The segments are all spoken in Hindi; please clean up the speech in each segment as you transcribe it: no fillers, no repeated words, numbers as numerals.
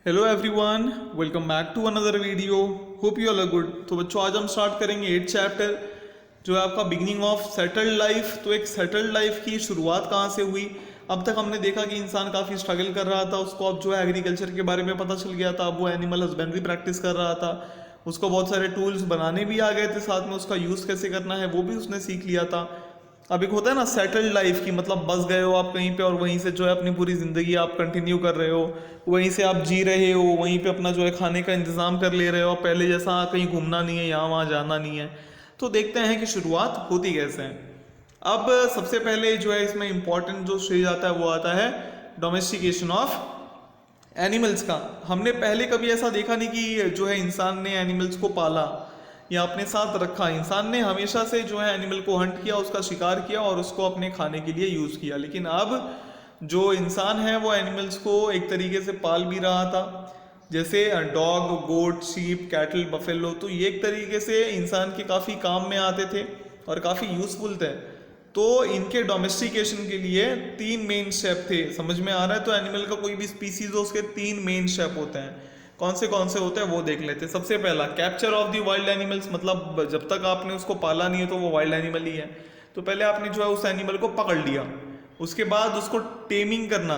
Hello everyone, welcome back to another video. Hope you all are good. तो बच्चों, आज हम स्टार्ट करेंगे 8th चैप्टर जो है आपका बिगिनिंग ऑफ सेटल्ड लाइफ। तो एक सेटल्ड लाइफ की शुरुआत कहाँ से हुई? अब तक हमने देखा कि इंसान काफ़ी स्ट्रगल कर रहा था, उसको अब जो है एग्रीकल्चर के बारे में पता चल गया था। अब वो एनिमल हस्बेंड्री प्रैक्टिस कर रहा था, उसको बहुत सारे टूल्स बनाने भी आ गए थे, साथ में उसका यूज़ कैसे करना है वो भी उसने सीख लिया था। अब एक होता है ना सेटल्ड लाइफ की, मतलब बस गए हो आप कहीं पे और वहीं से जो है अपनी पूरी ज़िंदगी आप कंटिन्यू कर रहे हो, वहीं से आप जी रहे हो, वहीं पे अपना जो है खाने का इंतज़ाम कर ले रहे हो, पहले जैसा कहीं घूमना नहीं है, यहाँ वहाँ जाना नहीं है। तो देखते हैं कि शुरुआत होती कैसे है। अब सबसे पहले जो है इसमें इम्पोर्टेंट जो स्टेज आता है वो आता है डोमेस्टिकेशन ऑफ एनिमल्स का। हमने पहले कभी ऐसा देखा नहीं कि जो है इंसान ने एनिमल्स को पाला या अपने साथ रखा। इंसान ने हमेशा से जो है एनिमल को हंट किया, उसका शिकार किया और उसको अपने खाने के लिए यूज़ किया। लेकिन अब जो इंसान है वो एनिमल्स को एक तरीके से पाल भी रहा था, जैसे डॉग, गोट, शीप, कैटल, बफेलो। तो ये एक तरीके से इंसान के काफ़ी काम में आते थे और काफ़ी यूज़फुल थे। तो इनके डोमेस्टिकेशन के लिए 3 मेन स्टेप थे। समझ में आ रहा है? तो एनिमल का कोई भी स्पीसीज हो उसके 3 मेन स्टेप होते हैं। कौन से होते हैं वो देख लेते हैं। सबसे पहला capture of the wild animals, मतलब जब तक आपने उसको पाला नहीं है तो वो वाइल्ड एनिमल ही है। तो पहले आपने जो है उस एनिमल को पकड़ लिया, उसके बाद उसको टेमिंग करना।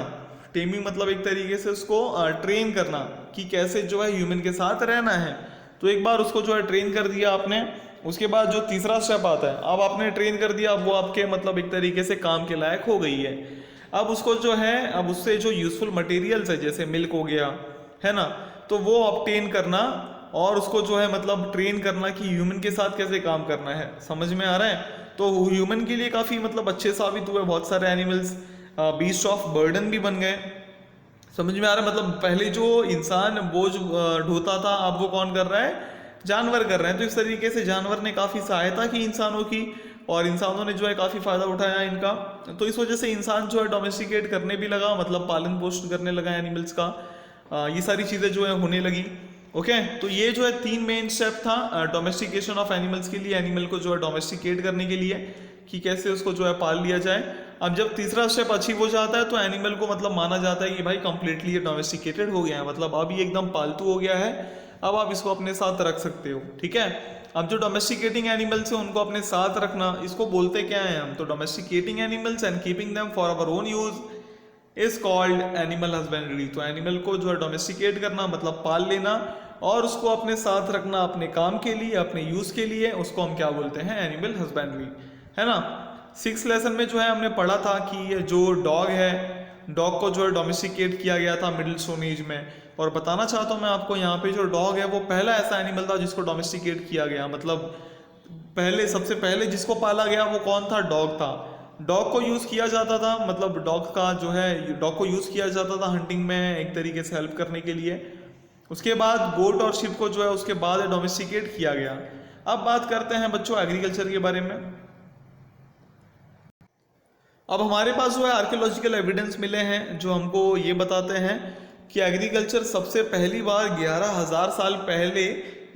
टेमिंग मतलब एक तरीके से उसको ट्रेन करना कि कैसे जो है ह्यूमन के साथ रहना है। तो एक बार उसको जो है ट्रेन कर दिया आपने, उसके बाद जो तीसरा स्टेप आता है, अब आपने ट्रेन कर दिया, अब वो आपके मतलब एक तरीके से काम के लायक हो गई है। अब उसको जो है, अब उससे जो यूजफुल मटेरियल्स है जैसे मिल्क हो गया, है ना, तो वो ऑब्टेन करना और उसको जो है मतलब ट्रेन करना कि ह्यूमन के साथ कैसे काम करना है। समझ में आ रहा है? तो ह्यूमन के लिए काफ़ी मतलब अच्छे साबित हुए। बहुत सारे एनिमल्स बीस्ट ऑफ बर्डन भी बन गए। समझ में आ रहा है? मतलब पहले जो इंसान बोझ ढोता था, अब वो कौन कर रहा है? जानवर कर रहे हैं। तो इस तरीके से जानवर ने काफ़ी सहायता की इंसानों की और इंसानों ने जो है काफ़ी फ़ायदा उठाया इनका। तो इस वजह से इंसान जो है डोमेस्टिकेट करने भी लगा, मतलब पालन पोषण करने लगा एनिमल्स का। ये सारी चीज़ें जो है होने लगी। ओके, तो ये जो है 3 मेन स्टेप था डोमेस्टिकेशन ऑफ एनिमल्स के लिए, एनिमल को जो है डोमेस्टिकेट करने के लिए कि कैसे उसको जो है पाल लिया जाए। अब जब तीसरा स्टेप अचीव हो जाता है तो एनिमल को मतलब माना जाता है कि भाई कंप्लीटली ये डोमेस्टिकेटेड हो गया है, मतलब अब ये एकदम पालतू हो गया है, अब आप इसको अपने साथ रख सकते हो। ठीक है। अब जो डोमेस्टिकेटिंग एनिमल्स है उनको अपने साथ रखना, इसको बोलते क्या है हम? तो domesticating animals and keeping them for our own use is called animal husbandry. तो एनिमल को जो है डोमेस्टिकेट करना मतलब पाल लेना और उसको अपने साथ रखना अपने काम के लिए, अपने यूज के लिए, उसको हम क्या बोलते हैं? एनिमल हस्बेंड्री, है ना। 6th लेसन में जो है हमने पढ़ा था कि ये जो डॉग है, डॉग को जो है डोमेस्टिकेट किया गया था मिडिल स्टोन एज में। और बताना चाहता हूँ मैं आपको, यहाँ पे जो डॉग है वो पहला ऐसा एनिमल था जिसको डोमेस्टिकेट किया गया। मतलब पहले, सबसे पहले जिसको पाला गया वो कौन था? डॉग था। डॉग को यूज़ किया जाता था, मतलब डॉग का जो है, डॉग को यूज़ किया जाता था हंटिंग में एक तरीके से हेल्प करने के लिए। उसके बाद गोट और शिप को जो है उसके बाद डोमेस्टिकेट किया गया। अब बात करते हैं बच्चों एग्रीकल्चर के बारे में। अब हमारे पास जो है आर्कियोलॉजिकल एविडेंस मिले हैं जो हमको ये बताते हैं कि एग्रीकल्चर सबसे पहली बार 11,000 साल पहले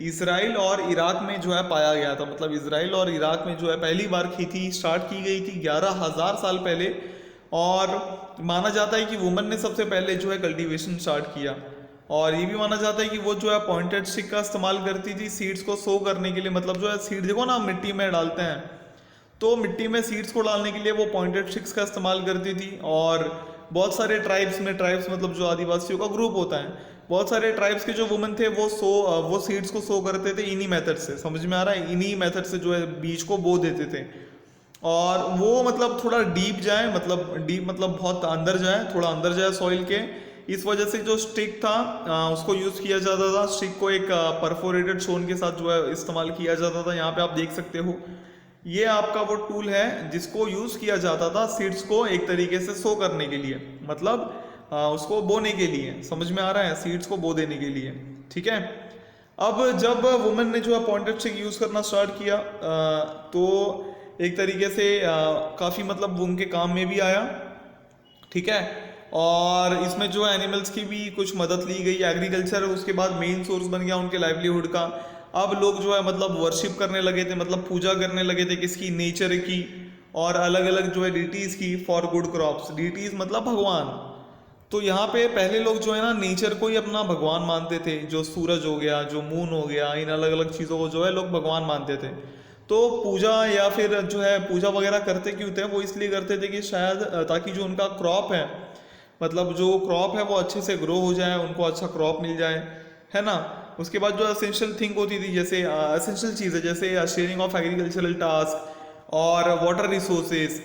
इसराइल और इराक में जो है पाया गया था। मतलब इसराइल और इराक में जो है पहली बार खेती स्टार्ट की गई थी 11,000 साल पहले। और माना जाता है कि वुमन ने सबसे पहले जो है कल्टीवेशन स्टार्ट किया। और ये भी माना जाता है कि वो जो है पॉइंटेड स्टिक का इस्तेमाल करती थी सीड्स को सो करने के लिए। मतलब जो है सीड देखो ना, मिट्टी में डालते हैं, तो मिट्टी में सीड्स को डालने के लिए वो पॉइंटेड स्टिक्स का इस्तेमाल करती थी। और बहुत सारे ट्राइब्स में, ट्राइब्स मतलब जो आदिवासियों का ग्रुप होता है, बहुत सारे ट्राइब्स के जो वुमन थे वो सीड्स को सो करते थे इन्हीं मेथड से। समझ में आ रहा है? इन्हीं मेथड से जो है बीज को बो देते थे। और वो मतलब थोड़ा डीप जाए, मतलब डीप मतलब बहुत अंदर जाए, थोड़ा अंदर जाए सॉइल के। इस वजह से जो स्टिक था उसको यूज़ किया जाता था। स्टिक को एक परफोरेटेड स्टोन के साथ जो है इस्तेमाल किया जाता था। यहाँ पे आप देख सकते हो, ये आपका वो टूल है जिसको यूज़ किया जाता था सीड्स को एक तरीके से सो करने के लिए, मतलब उसको बोने के लिए। समझ में आ रहा है? सीड्स को बो देने के लिए। ठीक है। अब जब वुमेन ने जो है पॉइंटेड स्टिक यूज़ करना स्टार्ट किया तो एक तरीके से काफ़ी मतलब उनके काम में भी आया। ठीक है। और इसमें जो है एनिमल्स की भी कुछ मदद ली गई। एग्रीकल्चर उसके बाद मेन सोर्स बन गया उनके लाइवलीहुड का। अब लोग जो है मतलब वर्शिप करने लगे थे, मतलब पूजा करने लगे थे किसकी? नेचर की। और अलग अलग जो है डीटीज की फॉर गुड क्रॉप्स। डीटीज मतलब भगवान। तो यहाँ पे पहले लोग जो है ना नेचर को ही अपना भगवान मानते थे, जो सूरज हो गया, जो मून हो गया, इन अलग अलग चीज़ों को जो है लोग भगवान मानते थे। तो पूजा या फिर जो है पूजा वगैरह करते क्यों थे, वो इसलिए करते थे कि शायद ताकि जो उनका क्रॉप है, मतलब जो क्रॉप है वो अच्छे से ग्रो हो जाए, उनको अच्छा क्रॉप मिल जाए, है ना। उसके बाद जो असेंशियल थिंग होती थी, जैसे असेंशियल चीज़ें जैसे शेयरिंग ऑफ एग्रीकल्चरल टास्क और वाटर रिसोर्सेज,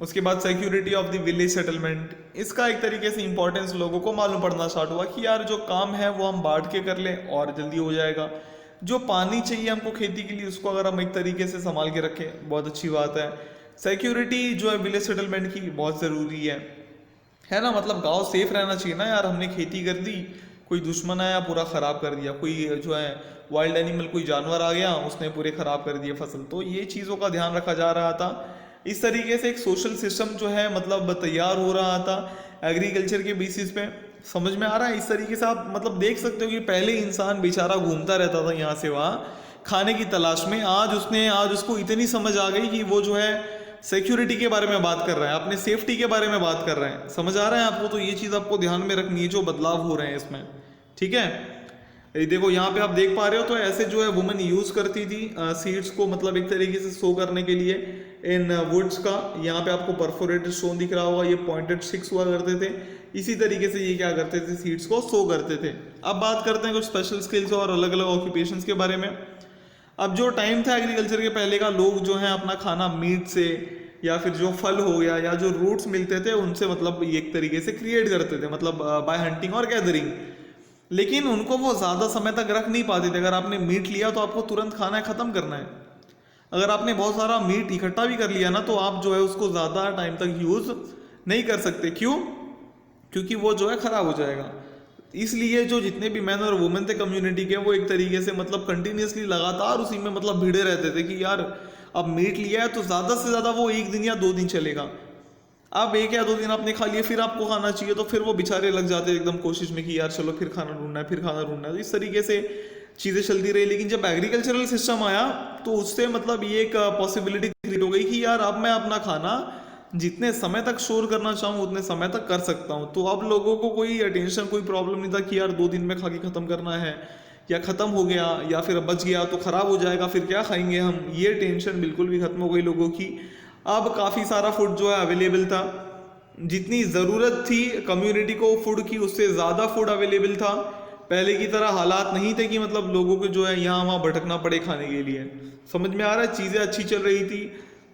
उसके बाद security of the village settlement, इसका एक तरीके से इंपॉर्टेंस लोगों को मालूम पड़ना स्टार्ट हुआ कि यार जो काम है वो हम बांट के कर लें और जल्दी हो जाएगा। जो पानी चाहिए हमको खेती के लिए, उसको अगर हम एक तरीके से संभाल के रखें बहुत अच्छी बात है। सिक्योरिटी जो है विलेज सेटलमेंट की बहुत ज़रूरी है ना। मतलब गांव सेफ रहना चाहिए ना यार। हमने खेती कर दी, कोई दुश्मन आया पूरा ख़राब कर दिया, कोई जो है वाइल्ड एनिमल कोई जानवर आ गया उसने पूरे ख़राब कर दिए फसल। तो ये चीज़ों का ध्यान रखा जा रहा था। इस तरीके से एक सोशल सिस्टम जो है मतलब तैयार हो रहा था एग्रीकल्चर के बेसिस पे। समझ में आ रहा है। इस तरीके से आप मतलब देख सकते हो कि पहले इंसान बेचारा घूमता रहता था यहाँ से वहाँ खाने की तलाश में। आज उसको इतनी समझ आ गई कि वो जो है सिक्योरिटी के बारे में बात कर रहा है, अपने सेफ्टी के बारे में बात कर रहे हैं। समझ आ रहा है आपको। तो ये चीज़ आपको ध्यान में रखनी है जो बदलाव हो रहे हैं इसमें, ठीक है। ये देखो यहाँ पे आप देख पा रहे हो, तो ऐसे जो है वुमेन यूज करती थी सीड्स को, मतलब एक तरीके से सो करने के लिए इन वुड्स का। यहाँ पे आपको परफोरेटेड स्टोन दिख रहा होगा, ये पॉइंटेड स्टिक्स हुआ करते थे। इसी तरीके से ये क्या करते थे, सीड्स को सो करते थे। अब बात करते हैं कुछ स्पेशल स्किल्स और अलग अलग ऑक्यूपेशंस के बारे में। अब जो टाइम था एग्रीकल्चर के पहले का, लोग जो है अपना खाना मीट से या फिर जो फल हो गया या जो रूट्स मिलते थे उनसे मतलब एक तरीके से क्रिएट करते थे, मतलब बाय हंटिंग और गैदरिंग। लेकिन उनको वो ज़्यादा समय तक रख नहीं पाते थे। अगर आपने मीट लिया तो आपको तुरंत खाना है, ख़त्म करना है। अगर आपने बहुत सारा मीट इकट्ठा भी कर लिया ना, तो आप जो है उसको ज़्यादा टाइम तक यूज़ नहीं कर सकते। क्यों? क्योंकि वो जो है ख़राब हो जाएगा। इसलिए जो जितने भी मैन और वुमेन थे कम्युनिटी के, वो एक तरीके से मतलब कंटिन्यूसली लगातार उसी में मतलब भिड़े रहते थे कि यार अब मीट लिया है तो ज़्यादा से ज़्यादा वो 1 दिन या 2 दिन चलेगा। अब 1 या 2 दिन आपने खा लिए, फिर आपको खाना चाहिए, तो फिर वो बेचारे लग जाते हैं एकदम कोशिश में कि यार चलो फिर खाना ढूंढना है, फिर खाना ढूंढना है। तो इस तरीके से चीज़ें चलती रही। लेकिन जब एग्रीकल्चरल सिस्टम आया तो उससे मतलब ये एक पॉसिबिलिटी क्रिएट हो गई कि यार अब मैं अपना खाना जितने समय तक स्टोर करना चाहूँ उतने समय तक कर सकता हूँ। तो अब लोगों को कोई टेंशन, कोई प्रॉब्लम नहीं था कि यार 2 दिन में खा के ख़त्म करना है, या ख़त्म हो गया या फिर बच गया तो ख़राब हो जाएगा, फिर क्या खाएंगे हम। ये टेंशन बिल्कुल भी ख़त्म हो गई लोगों की। अब काफ़ी सारा फूड जो है अवेलेबल था। जितनी ज़रूरत थी कम्युनिटी को फूड की, उससे ज़्यादा फूड अवेलेबल था। पहले की तरह हालात नहीं थे कि मतलब लोगों को जो है यहाँ वहाँ भटकना पड़े खाने के लिए। समझ में आ रहा है। चीज़ें अच्छी चल रही थी,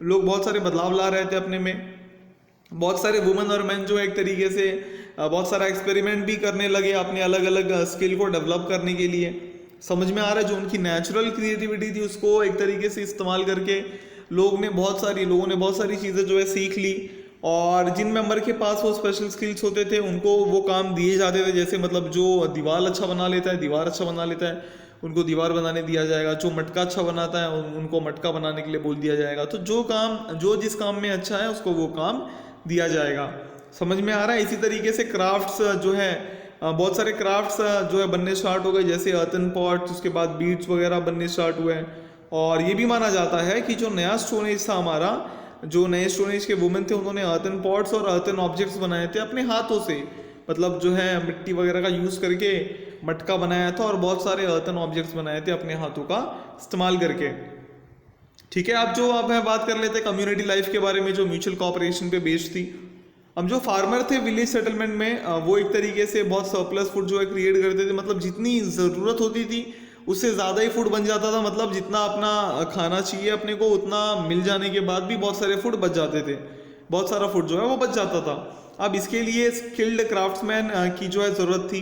लोग बहुत सारे बदलाव ला रहे थे अपने में। बहुत सारे वुमेन और मैन जो है एक तरीके से बहुत सारा एक्सपेरिमेंट भी करने लगे अपने अलग अलग स्किल को डेवलप करने के लिए। समझ में आ रहा है। जो उनकी नेचुरल क्रिएटिविटी थी उसको एक तरीके से इस्तेमाल करके लोगों ने बहुत सारी चीज़ें जो है सीख ली। और जिन मेंबर के पास वो स्पेशल स्किल्स होते थे उनको वो काम दिए जाते थे। जैसे मतलब जो दीवार अच्छा बना लेता है उनको दीवार बनाने दिया जाएगा। जो मटका अच्छा बनाता है उनको मटका बनाने के लिए बोल दिया जाएगा। तो जो जिस काम में अच्छा है उसको वो काम दिया जाएगा। समझ में आ रहा है। इसी तरीके से क्राफ्ट्स जो है बहुत सारे क्राफ्ट्स जो है बनने स्टार्ट हो गए, जैसे अर्थन पॉट्स, उसके बाद बीड्स वगैरह बनने स्टार्ट हुए। और ये भी माना जाता है कि जो नया स्टोन एज था हमारा, जो नए स्टोन एज के वुमेन थे उन्होंने अर्थन पॉट्स और अर्थन ऑब्जेक्ट्स बनाए थे अपने हाथों से। मतलब जो है मिट्टी वगैरह का यूज़ करके मटका बनाया था और बहुत सारे अर्थन ऑब्जेक्ट्स बनाए थे अपने हाथों का इस्तेमाल करके। ठीक है। अब मैं बात कर लेते हैं कम्युनिटी लाइफ के बारे में, जो म्यूचुअल कोऑपरेशन पे बेस्ड थी। अब जो फार्मर थे विलेज सेटलमेंट में, वो एक तरीके से बहुत सरप्लस फूड जो है क्रिएट करते थे। मतलब जितनी ज़रूरत होती थी उससे ज़्यादा ही फूड बन जाता था। मतलब जितना अपना खाना चाहिए अपने को उतना मिल जाने के बाद भी बहुत सारे फूड बच जाते थे। बहुत सारा फूड जो है वो बच जाता था। अब इसके लिए स्किल्ड क्राफ्ट्समैन की जो है ज़रूरत थी।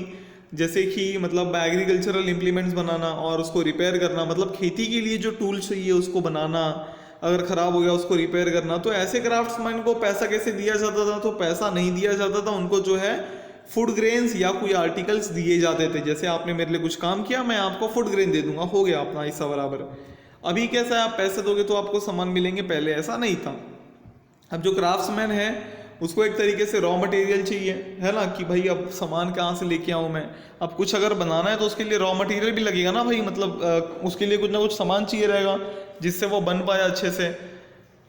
जैसे कि मतलब एग्रीकल्चरल इम्प्लीमेंट्स बनाना और उसको रिपेयर करना, मतलब खेती के लिए जो टूल्स चाहिए उसको बनाना, अगर ख़राब हो गया उसको रिपेयर करना। तो ऐसे क्राफ्ट्समैन को पैसा कैसे दिया जाता था? तो पैसा नहीं दिया जाता था उनको, जो है फूड ग्रेन्स या कोई आर्टिकल्स दिए जाते थे। जैसे आपने मेरे लिए कुछ काम किया, मैं आपको फूड ग्रेन दे दूंगा, हो गया अपना हिस्सा बराबर। अभी कैसा है, आप पैसे दोगे तो आपको सामान मिलेंगे, पहले ऐसा नहीं था। अब जो क्राफ्ट्समैन है उसको एक तरीके से रॉ मटेरियल चाहिए, है ना, कि भाई अब सामान कहाँ से लेके आऊँ मैं। अब कुछ अगर बनाना है तो उसके लिए रॉ मटेरियल भी लगेगा ना भाई, मतलब उसके लिए कुछ ना कुछ सामान चाहिए रहेगा जिससे वो बन पाए अच्छे से।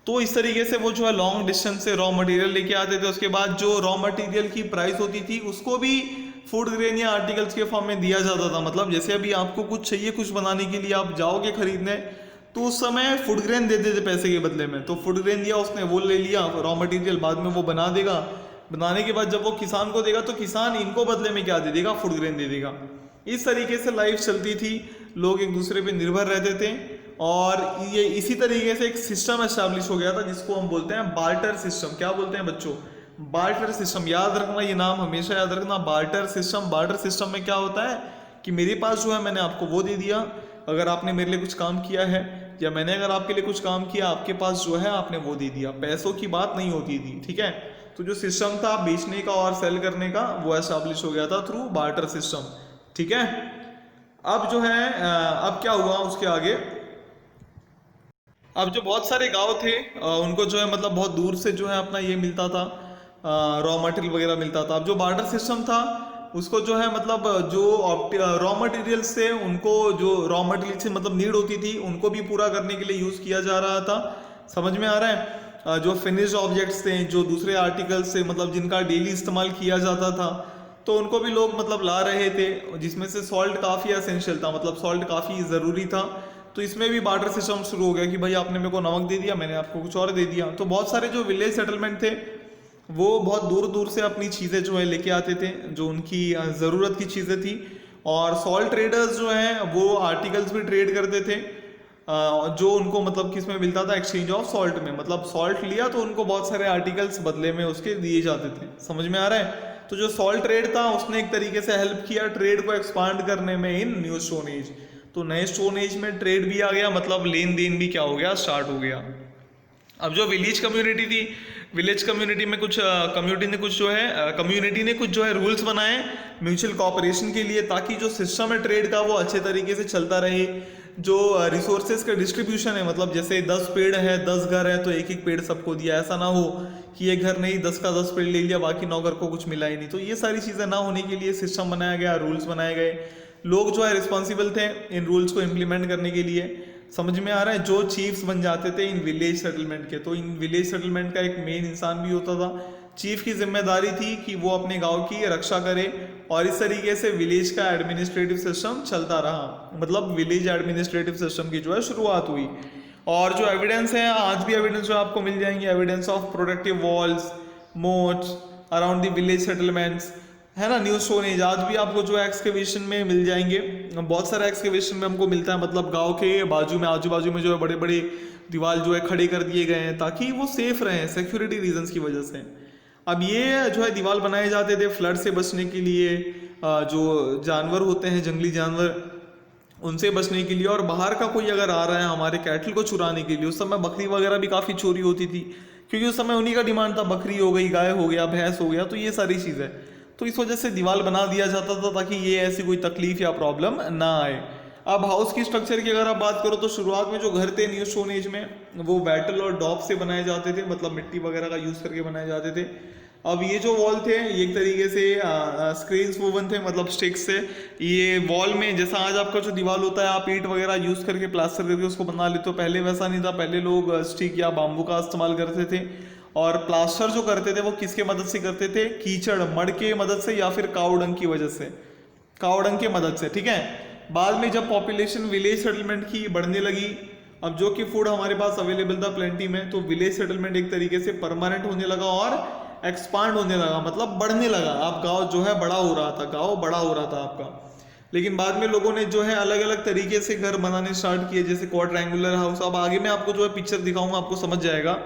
तो इस तरीके से वो जो है लॉन्ग डिस्टेंस से रॉ मटेरियल लेके आते थे। उसके बाद जो रॉ मटेरियल की प्राइस होती थी उसको भी फूड ग्रेन या आर्टिकल्स के फॉर्म में दिया जाता था। मतलब जैसे अभी आपको कुछ चाहिए, कुछ बनाने के लिए आप जाओगे खरीदने, तो उस समय फूड ग्रेन दे देते पैसे के बदले में। तो फूड ग्रेन दिया उसने, वो ले लिया रॉ मटेरियल, बाद में वो बना देगा। बनाने के बाद जब वो किसान को देगा तो किसान इनको बदले में क्या दे देगा, फूड ग्रेन दे देगा। इस तरीके से लाइफ चलती थी, लोग एक दूसरे पे निर्भर रहते थे। और ये इसी तरीके से एक सिस्टम एस्टैब्लिश हो गया था जिसको हम बोलते हैं बार्टर सिस्टम। क्या बोलते हैं बच्चों, बार्टर सिस्टम। याद रखना, ये नाम हमेशा याद रखना, बार्टर सिस्टम। बार्टर सिस्टम में क्या होता है कि मेरे पास जो है मैंने आपको वो दे दिया, अगर आपने मेरे लिए कुछ काम किया है, या मैंने अगर आपके लिए कुछ काम किया, आपके पास जो है आपने वो दे दिया। पैसों की बात नहीं होती थी, ठीक है। तो जो सिस्टम था बेचने का और सेल करने का, वो एस्टैब्लिश हो गया था थ्रू बार्टर सिस्टम, ठीक है। अब जो है अब क्या हुआ उसके आगे, अब जो बहुत सारे गांव थे उनको जो है मतलब बहुत दूर से जो है अपना ये मिलता था, रॉ मटेरियल वगैरह मिलता था। अब जो बार्टर सिस्टम था उसको जो है मतलब जो रॉ मटेरियल से उनको, जो रॉ मटेरियल से मतलब नीड होती थी, उनको भी पूरा करने के लिए यूज किया जा रहा था। समझ में आ रहा है। जो फिनिश्ड ऑब्जेक्ट्स थे, जो दूसरे आर्टिकल्स से मतलब जिनका डेली इस्तेमाल किया जाता था, तो उनको भी लोग मतलब ला रहे थे, जिसमें से सॉल्ट काफ़ी एसेंशियल था, मतलब सॉल्ट काफ़ी ज़रूरी था। तो इसमें भी बार्टर सिस्टम शुरू हो गया कि भाई आपने मेरे को नमक दे दिया, मैंने आपको कुछ और दे दिया। तो बहुत सारे जो विलेज सेटलमेंट थे वो बहुत दूर दूर से अपनी चीज़ें जो है लेके आते थे, जो उनकी ज़रूरत की चीज़ें थी। और सॉल्ट ट्रेडर्स जो हैं वो आर्टिकल्स भी ट्रेड करते थे, जो उनको मतलब किस में मिलता था, एक्सचेंज ऑफ सॉल्ट में। मतलब सॉल्ट लिया तो उनको बहुत सारे आर्टिकल्स बदले में उसके दिए जाते थे। समझ में आ रहा है। तो जो सॉल्ट ट्रेड था उसने एक तरीके से हेल्प किया ट्रेड को एक्सपांड करने में इन न्यू स्टोन एज। तो नए स्टोन एज में ट्रेड भी आ गया, मतलब लेन देन भी क्या हो गया, स्टार्ट हो गया। अब जो विलेज कम्युनिटी थी, विलेज कम्युनिटी में कुछ कम्युनिटी ने कुछ जो है रूल्स बनाए म्यूचुअल कॉपरेशन के लिए, ताकि जो सिस्टम है ट्रेड का वो अच्छे तरीके से चलता रहे। जो रिसोर्सेज का डिस्ट्रीब्यूशन है, मतलब जैसे 10 पेड़ है, 10 घर है, तो एक एक पेड़ सबको दिया। ऐसा ना हो कि ये घर नहीं 10 का 10 पेड़ ले लिया, बाकी 9 घर को कुछ मिला ही नहीं। तो ये सारी चीज़ें ना होने के लिए सिस्टम बनाया गया, रूल्स बनाए गए। लोग जो है रिस्पॉन्सिबल थे इन रूल्स को इम्प्लीमेंट करने के लिए। समझ में आ रहा है। जो चीफ्स बन जाते थे इन विलेज सेटलमेंट के, तो इन विलेज सेटलमेंट का एक मेन इंसान भी होता था। चीफ की जिम्मेदारी थी कि वो अपने गांव की रक्षा करे, और इस तरीके से विलेज का एडमिनिस्ट्रेटिव सिस्टम चलता रहा। मतलब विलेज एडमिनिस्ट्रेटिव सिस्टम की जो है शुरुआत हुई। और जो एविडेंस है, आज भी एविडेंस जो आपको मिल जाएंगे, evidence of protective walls, moats around the village settlements, है ना। न्यू स्टोन एज आज भी आपको जो एक्सकेवेशन में मिल जाएंगे। बहुत सारा एक्सकेवेशन में हमको मिलता है, मतलब गांव के बाजू में, आजू बाजू में जो है बड़े बड़े दीवार जो है खड़े कर दिए गए हैं, ताकि वो सेफ रहें सिक्योरिटी रीजंस की वजह से। अब ये जो है दीवार बनाए जाते थे फ्लड से बचने के लिए, जो जानवर होते हैं, जंगली जानवर, उनसे बचने के लिए। और बाहर का कोई अगर आ रहा है हमारे कैटल को चुराने के लिए, उस समय बकरी वगैरह भी काफ़ी चोरी होती थी, क्योंकि उस समय उन्हीं का डिमांड था, बकरी हो गई, गाय हो गया, भैंस हो गया, तो ये सारी चीज़ें। तो इस वजह से दीवार बना दिया जाता था ताकि ये ऐसी कोई तकलीफ या प्रॉब्लम ना आए। अब हाउस की स्ट्रक्चर की अगर आप बात करो, तो शुरुआत में जो घर थे न्यू स्टोन एज में, वो बैटल और डॉब से बनाए जाते थे, मतलब मिट्टी वगैरह का यूज करके बनाए जाते थे। अब ये जो वॉल थे ये एक तरीके से स्क्रीन्स वोवन थे, मतलब स्टिक्स से। ये वॉल में जैसा आज आपका जो दीवार होता है, आप ईंट वगैरह यूज करके प्लास्टर करके उसको बना लेते हो, पहले वैसा नहीं था। पहले लोग स्टिक या बाम्बू का इस्तेमाल करते थे। और प्लास्टर जो करते थे वो किसके मदद से करते थे, कीचड़ मड के मदद से, या फिर कावडंग की वजह से, कावडंग के मदद से, ठीक है। बाद में जब पॉपुलेशन विलेज सेटलमेंट की बढ़ने लगी, अब जो कि फूड हमारे पास अवेलेबल था प्लेंटी में, तो विलेज सेटलमेंट एक तरीके से परमानेंट होने लगा और एक्सपांड होने लगा, मतलब बढ़ने लगा। आप गांव जो है बड़ा हो रहा था, गांव बड़ा हो रहा था आपका। लेकिन बाद में लोगों ने जो है अलग अलग तरीके से घर बनाने स्टार्ट किए, जैसे क्वाड्रेंगुलर हाउस। अब आगे मैं आपको जो है पिक्चर दिखाऊंगा, आपको समझ जाएगा।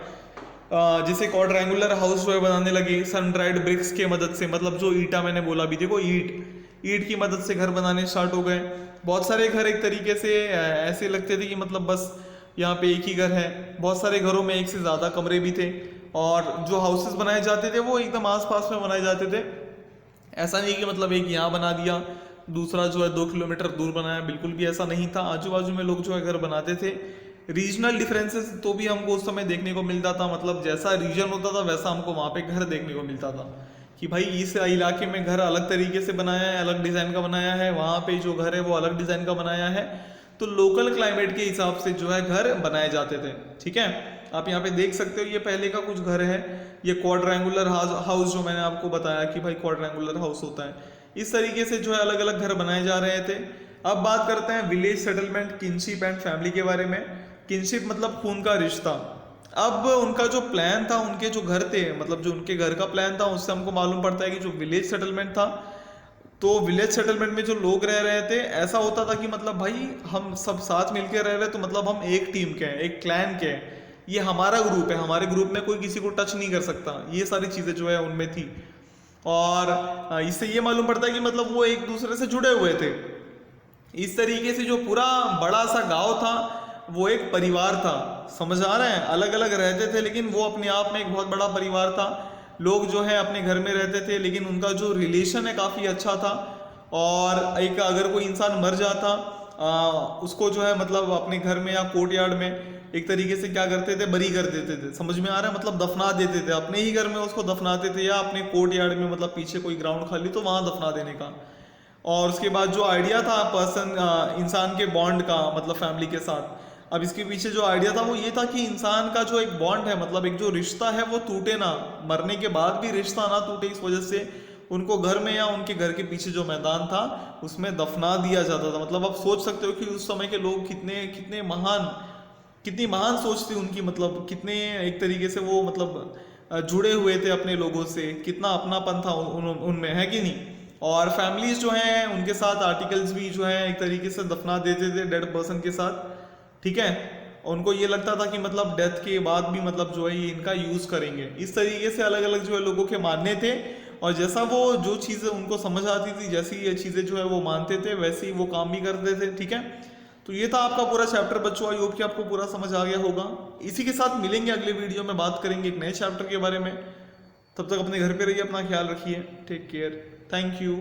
जैसे क्वाड्रेंगुलर हाउस जो है बनाने लगे सन ड्राइड ब्रिक्स के मदद से, मतलब जो ईटा मैंने बोला भी, देखो ईट की मदद से घर बनाने स्टार्ट हो गए। बहुत सारे घर एक तरीके से ऐसे लगते थे कि मतलब बस यहाँ पे एक ही घर है। बहुत सारे घरों में एक से ज़्यादा कमरे भी थे, और जो हाउसेस बनाए जाते थे वो एकदम आसपास में बनाए जाते थे। ऐसा नहीं कि मतलब एक यहाँ बना दिया, दूसरा जो है 2 किलोमीटर दूर बनाया, बिल्कुल भी ऐसा नहीं था। आजू बाजू में लोग जो है घर बनाते थे। रीजनल डिफरेंसेस तो भी हमको उस समय देखने को मिलता था, मतलब जैसा रीजन होता था वैसा हमको वहाँ पे घर देखने को मिलता था, कि भाई इस इलाके में घर अलग तरीके से बनाया है, अलग डिज़ाइन का बनाया है, वहाँ पे जो घर है वो अलग डिज़ाइन का बनाया है। तो लोकल क्लाइमेट के हिसाब से जो है घर बनाए जाते थे, ठीक है। आप यहाँ पे देख सकते हो, ये पहले का कुछ घर है, ये क्वाड्रेंगुलर हाउस जो मैंने आपको बताया कि भाई क्वाड्रेंगुलर हाउस होता है। इस तरीके से जो है अलग अलग घर बनाए जा रहे थे। अब बात करते हैं village settlement, kinship and family के बारे में। किनशिप मतलब खून का रिश्ता। अब उनका जो प्लान था, उनके जो घर थे, मतलब जो उनके घर का प्लान था, उससे हमको मालूम पड़ता है कि जो विलेज सेटलमेंट था, तो विलेज सेटलमेंट में जो लोग रह रहे थे, ऐसा होता था कि मतलब भाई हम सब साथ मिलकर रह रहे, तो मतलब हम एक टीम के हैं, एक क्लैन के हैं, ये हमारा ग्रुप है, हमारे ग्रुप में कोई किसी को टच नहीं कर सकता। ये सारी चीजें जो है उनमें थी। और इससे ये मालूम पड़ता है कि मतलब वो एक दूसरे से जुड़े हुए थे। इस तरीके से जो पूरा बड़ा सा गांव था वो एक परिवार था। समझ आ रहे हैं, अलग अलग रहते थे लेकिन वो अपने आप में एक बहुत बड़ा परिवार था। लोग जो है अपने घर में रहते थे लेकिन उनका जो रिलेशन है काफ़ी अच्छा था। और एक अगर कोई इंसान मर जाता उसको जो है मतलब अपने घर में या कोर्ट यार्ड में एक तरीके से क्या करते थे, बरी कर देते थे। समझ में आ रहा है, मतलब दफना देते थे, अपने ही घर में उसको दफनाते थे या अपने कोर्ट यार्ड में, मतलब पीछे कोई ग्राउंड खाली तो वहां दफना देने का। और उसके बाद जो आइडिया था इंसान के बॉन्ड का, मतलब फैमिली के साथ, अब इसके पीछे जो आइडिया था वो ये था कि इंसान का जो एक बॉन्ड है, मतलब एक जो रिश्ता है वो टूटे ना, मरने के बाद भी रिश्ता ना टूटे, इस वजह से उनको घर में या उनके घर के पीछे जो मैदान था उसमें दफना दिया जाता था। मतलब आप सोच सकते हो कि उस समय के लोग कितनी महान सोच थी उनकी, मतलब कितने एक तरीके से वो मतलब जुड़े हुए थे अपने लोगों से, कितना अपनापन था उनमें, है कि नहीं। और फैमिलीज जो हैं उनके साथ आर्टिकल्स भी जो है एक तरीके से दफना देते थे डेड पर्सन के साथ, ठीक है। उनको ये लगता था कि मतलब डेथ के बाद भी मतलब जो है ये इनका यूज करेंगे। इस तरीके से अलग अलग जो है लोगों के मानने थे, और जैसा वो जो चीज़ें उनको समझ आती थी, जैसी ये चीज़ें जो है वो मानते थे, वैसे ही वो काम भी करते थे, ठीक है। तो ये था आपका पूरा चैप्टर बच्चों, आई होप कि आपको पूरा समझ आ गया होगा। इसी के साथ मिलेंगे अगले वीडियो में, बात करेंगे एक नए चैप्टर के बारे में। तब तक अपने घर पे रहिए, अपना ख्याल रखिए, टेक केयर, थैंक यू।